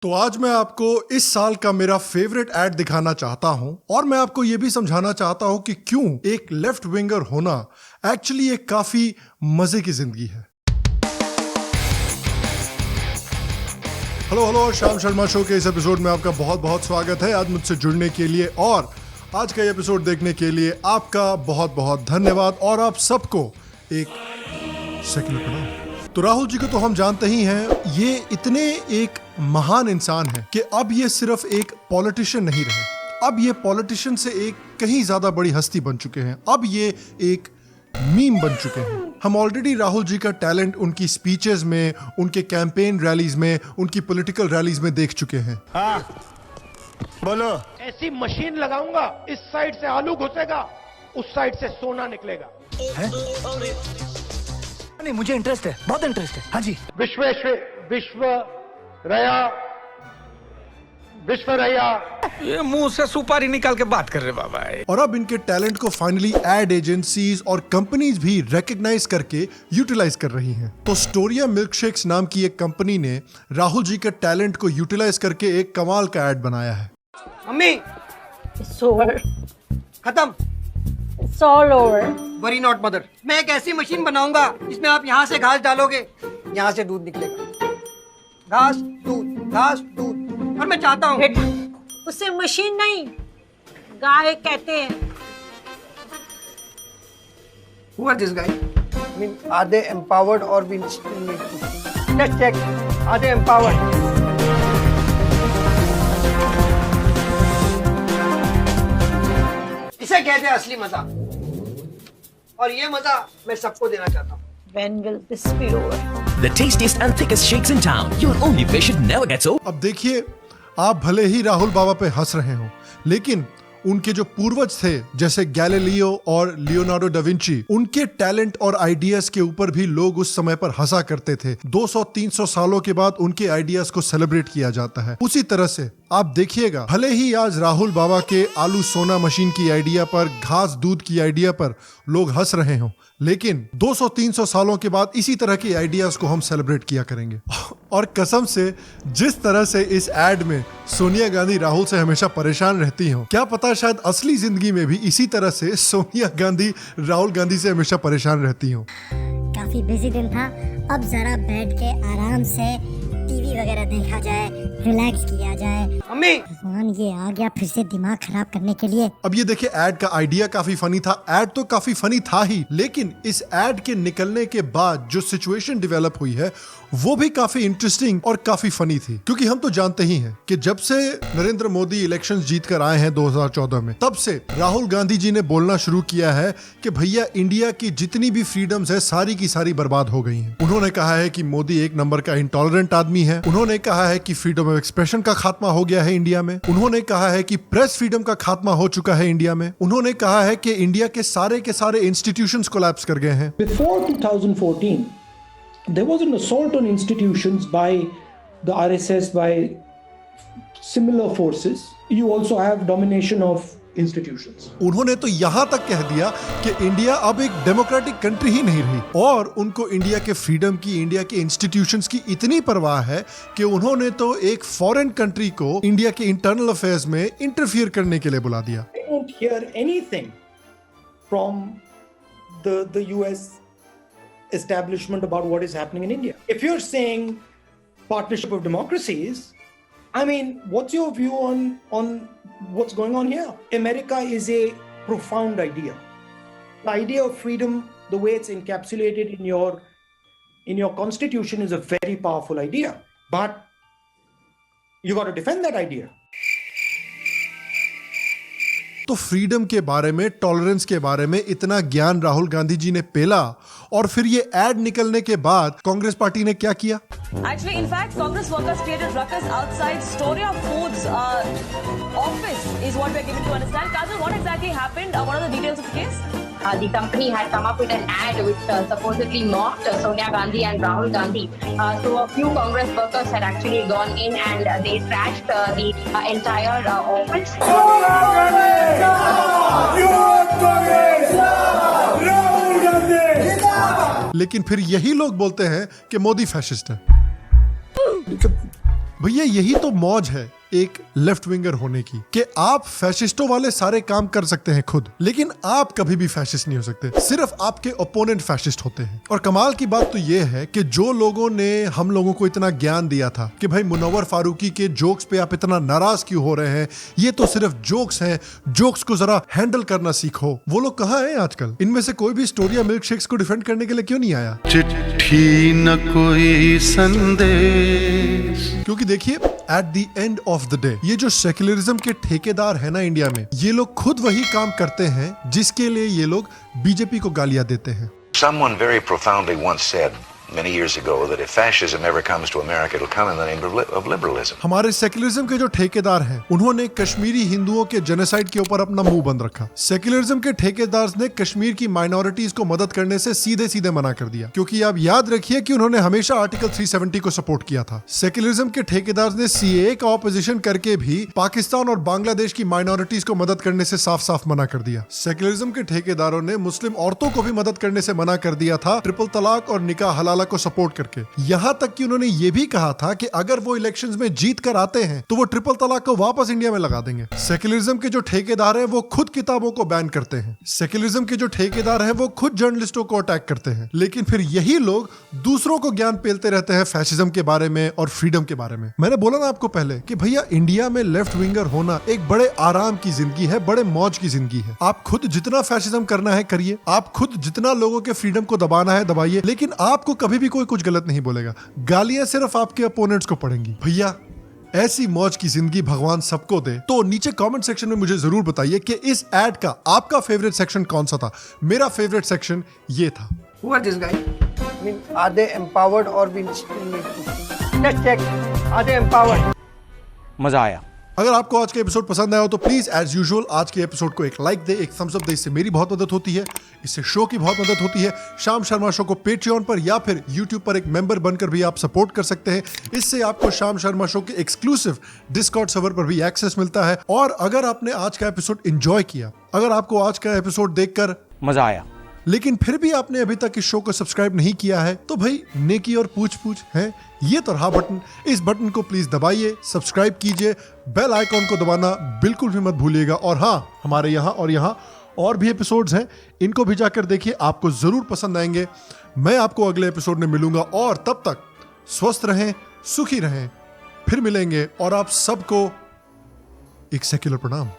तो आज मैं आपको इस साल का मेरा फेवरेट एड दिखाना चाहता हूं और मैं आपको यह भी समझाना चाहता हूं कि क्यों एक लेफ्ट विंगर होना एक्चुअली एक काफी मजे की जिंदगी है। हेलो हेलो, शाम शर्मा शो के इस एपिसोड में आपका बहुत बहुत स्वागत है। आज मुझसे जुड़ने के लिए और आज का ये एपिसोड देखने के लिए आपका बहुत बहुत धन्यवाद और आप सबको एक सेकंड प्रणाम। तो राहुल जी को तो हम जानते ही हैं, ये इतने एक महान इंसान है कि अब ये सिर्फ एक पॉलिटिशियन नहीं रहे, अब ये पॉलिटिशियन से एक कहीं ज्यादा बड़ी हस्ती बन चुके हैं। अब ये एक मीम बन चुके हैं। हम ऑलरेडी राहुल जी का टैलेंट उनकी स्पीचेस में, उनके कैंपेन रैलीज में, उनकी पॉलिटिकल रैलीज में देख चुके हैं। हाँ बोलो। ऐसी मशीन लगाऊंगा, इस साइड से आलू घुसेगा, उस साइड से सोना निकलेगा। नहीं, मुझे इंटरेस्ट है, बहुत इंटरेस्ट है। हाँ जी। विश्व रैया ये मुंह से सुपारी निकाल के बात कर रहे बाबा। और अब इनके टैलेंट को फाइनली एड एजेंसीज और कंपनीज भी रिकॉग्नाइज करके यूटिलाइज कर रही हैं। तो स्टोरिया मिल्कशेक्स नाम की एक कंपनी ने राहुल जी के टैलेंट को यूटिलाइज करके एक कमाल का एड बनाया है। मम्मी खत्म। It's all over. Worry not mother. मैं एक ऐसी मशीन बनाऊंगा जिसमें आप यहाँ से घास डालोगे, यहाँ से दूध निकलेगा। घास दूध और मैं चाहता हूँ उसे मशीन नहीं, गाय कहते हैं। Who are this guy? I mean, are they empowered or been? Let's check. Are they empowered? इसे कहते हैं असली मजा, और ये मजा मैं सबको देना चाहता हूँ। When will this be over? The tastiest and thickest shakes in town. You'll only wish it never gets old. अब देखिए, आप भले ही राहुल बाबा पे हंस रहे हो, लेकिन उनके जो पूर्वज थे जैसे गैलीलियो और लियोनार्डो डा विंची, उनके टैलेंट और आइडियाज के ऊपर भी लोग उस समय पर हंसा करते थे। 200-300 सालों के बाद उनके आइडियाज को सेलिब्रेट किया जाता है। उसी तरह से आप देखिएगा, भले ही आज राहुल बाबा के आलू सोना मशीन की आइडिया पर, घास दूध की आइडिया पर लोग हंस रहे हो, लेकिन 200-300 सालों के बाद इसी तरह के आइडियाज को हम सेलिब्रेट किया करेंगे। और कसम से जिस तरह से इस एड में सोनिया गांधी राहुल से हमेशा परेशान रहती हो, क्या पता शायद असली जिंदगी में भी इसी तरह से सोनिया गांधी राहुल गांधी से हमेशा परेशान रहती हो। काफी बिजी दिन था, अब जरा बैठ के आराम से टीवी वगैरह देखा जाए, रिलैक्स किया जाए। मम्मी भगवान ये आ गया फिर से दिमाग खराब करने के लिए। अब ये देखिए, एड का आइडिया काफी फनी था, एड तो काफी फनी था ही, लेकिन इस एड के निकलने के बाद जो सिचुएशन डेवलप हुई है वो भी काफी इंटरेस्टिंग और काफी फनी थी। क्योंकि हम तो जानते ही हैं कि जब से नरेंद्र मोदी इलेक्शंस जीत कर आए हैं 2014 में, तब से राहुल गांधी जी ने बोलना शुरू किया है कि भैया इंडिया की जितनी भी फ्रीडम्स है सारी की सारी बर्बाद हो गई हैं। उन्होंने कहा है कि मोदी एक नंबर का इंटॉलरेंट आदमी है। उन्होंने कहा है कि फ्रीडम ऑफ एक्सप्रेशन का खात्मा हो गया है इंडिया में। उन्होंने कहा है कि प्रेस फ्रीडम का खात्मा हो चुका है इंडिया में। उन्होंने कहा है कि इंडिया के सारे इंस्टीट्यूशंस कोलैप्स कर गए हैं। Before 2014, there was an assault on institutions by the RSS, by similar forces. You also have domination of institutions. उन्होंने तो यहां तक कह दिया कि इंडिया अब एक डेमोक्रेटिक कंट्री ही नहीं रही, और उनको इंडिया के फ्रीडम की, इंडिया के इंस्टीट्यूशंस की इतनी परवाह है कि उन्होंने तो एक फॉरेन कंट्री को इंडिया के इंटरनल अफेयर्स में इंटरफियर करने के लिए बुला दिया। I don't hear anything from the US establishment about what is happening in India. If you're saying partnership of democracies, I mean, what's your view on what's going on here? America is a profound idea. The idea of freedom, the way it's encapsulated in your constitution, is a very powerful idea. But you got to defend that idea. तो freedom के बारे में, tolerance के बारे में इतना ज्ञान राहुल गांधी जी ने पेला, और फिर ये एड निकलने के बाद कांग्रेस पार्टी ने क्या किया? Actually, in fact, Congress workers created ruckus outside Storia Foods office is what we're given to understand. Kajal, what exactly happened? What are the details of the case? The company had come up with an ad which supposedly mocked Sonia Gandhi and Rahul Gandhi. So a few Congress workers had actually gone in and they trashed the entire office. लेकिन फिर यही लोग बोलते हैं कि Modi fascist है। भैया यही तो मौज है एक लेफ्ट विंगर होने की, कि आप फैशिस्टों वाले सारे काम कर सकते हैं खुद, लेकिन आप कभी भी फैशिस्ट नहीं हो सकते, सिर्फ आपके ओपोनेंट फैशिस्ट होते हैं। और कमाल की बात तो ये है कि जो लोगों ने हम लोगों को इतना ज्ञान दिया था कि भाई मुनव्वर फारूकी के जोक्स पे आप इतना नाराज क्यों हो रहे हैं, ये तो सिर्फ जोक्स हैं, जोक्स को जरा हैंडल करना सीखो, वो लोग कहाँ हैं आजकल? इनमें से कोई भी स्टोरिया मिल्क शेक्स को डिफेंड करने के लिए क्यों नहीं आया? चिट्ठी न कोई संदेश। क्योंकि देखिए at the end of the day ये जो सेक्युलरिज्म के ठेकेदार है ना इंडिया में, ये लोग खुद वही काम करते हैं जिसके लिए ये लोग बीजेपी को गालियां देते हैं। Someone very profoundly once said many years ago that if fascism ever comes to America, it'll come in the name of liberalism. हमारे सेक्युलरिज्म के जो ठेकेदार हैं, उन्होंने कश्मीरी हिंदुओं के जेनोसाइड के ऊपर अपना मुंह बंद रखा। सेक्युलरिज्म के ठेकेदार ने कश्मीर की माइनॉरिटीज को मदद करने से सीधे सीधे मना कर दिया, क्योंकि आप याद रखिए कि उन्होंने हमेशा आर्टिकल 370 को सपोर्ट किया था। सेक्युलरिज्म के ठेकेदार ने सीएए का ऑपोजिशन करके भी पाकिस्तान और बांग्लादेश की माइनॉरिटीज को मदद करने से साफ साफ मना कर दिया। सेक्युलरिज्म के ठेकेदारों ने मुस्लिम औरतों को भी मदद करने से मना कर दिया था, ट्रिपल तलाक और निकाह हलाला को सपोर्ट करके। यहां तक कि उन्होंने ये भी कहा था कि अगर वो इलेक्शंस में जीत कर आते हैं तो वो ट्रिपल तलाक को वापस इंडिया में लगा देंगे। सेक्युलरिज्म के जो ठेकेदार हैं वो खुद किताबों को बैन करते हैं। सेक्युलरिज्म के जो ठेकेदार हैं वो खुद जर्नलिस्टों को अटैक करते हैं, लेकिन फिर यही लोग दूसरों को ज्ञान पेलते रहते हैं फैशिज्म के बारे में और फ्रीडम के बारे में। मैंने बोला ना आपको पहले कि भैया इंडिया में लेफ्ट विंगर होना एक बड़े आराम की जिंदगी है, बड़े मौज की जिंदगी है। आप खुद जितना फैशिज्म करना है करिए, आप खुद जितना लोगों के फ्रीडम को दबाना है दबाइए, लेकिन आपको कभी भी कोई कुछ गलत नहीं बोलेगा। गालियां सिर्फ आपके अपोनेंट्स को पड़ेंगी। भैया ऐसी मौज की जिंदगी भगवान सबको दे। तो नीचे कमेंट सेक्शन में मुझे जरूर बताइए कि इस एड का आपका फेवरेट सेक्शन कौन सा था। मेरा फेवरेट सेक्शन ये था। Who are these guys? I mean, are they empowered or been? Let's check. Are they empowered? मजा आया। अगर आपको आज का एपिसोड पसंद आया हो तो प्लीज एज यूजुअल आज के एपिसोड को एक लाइक दे, एक थम्स अप दे, इससे मेरी बहुत मदद होती है, इससे शो की बहुत मदद होती है। शाम शर्मा शो को पेट्रियन पर या फिर यूट्यूब पर एक मेंबर बनकर भी आप सपोर्ट कर सकते हैं। इससे आपको शाम शर्मा शो के एक्सक्लूसिव डिस्कॉर्ड सर्वर पर भी एक्सेस मिलता है। और अगर आपने आज का एपिसोड एंजॉय किया, अगर आपको आज का एपिसोड देखकर मजा आया, लेकिन फिर भी आपने अभी तक इस शो को सब्सक्राइब नहीं किया है, तो भाई नेकी और पूछ है, ये तो रहा बटन, इस बटन को प्लीज दबाइए, सब्सक्राइब कीजिए, बेल आइकॉन को दबाना बिल्कुल भी मत भूलिएगा। और हाँ, हमारे यहाँ और भी एपिसोड्स हैं, इनको भी जाकर देखिए, आपको जरूर पसंद आएंगे। मैं आपको अगले एपिसोड में मिलूंगा और तब तक स्वस्थ रहें, सुखी रहें, फिर मिलेंगे। और आप सबको एक सेक्युलर प्रणाम।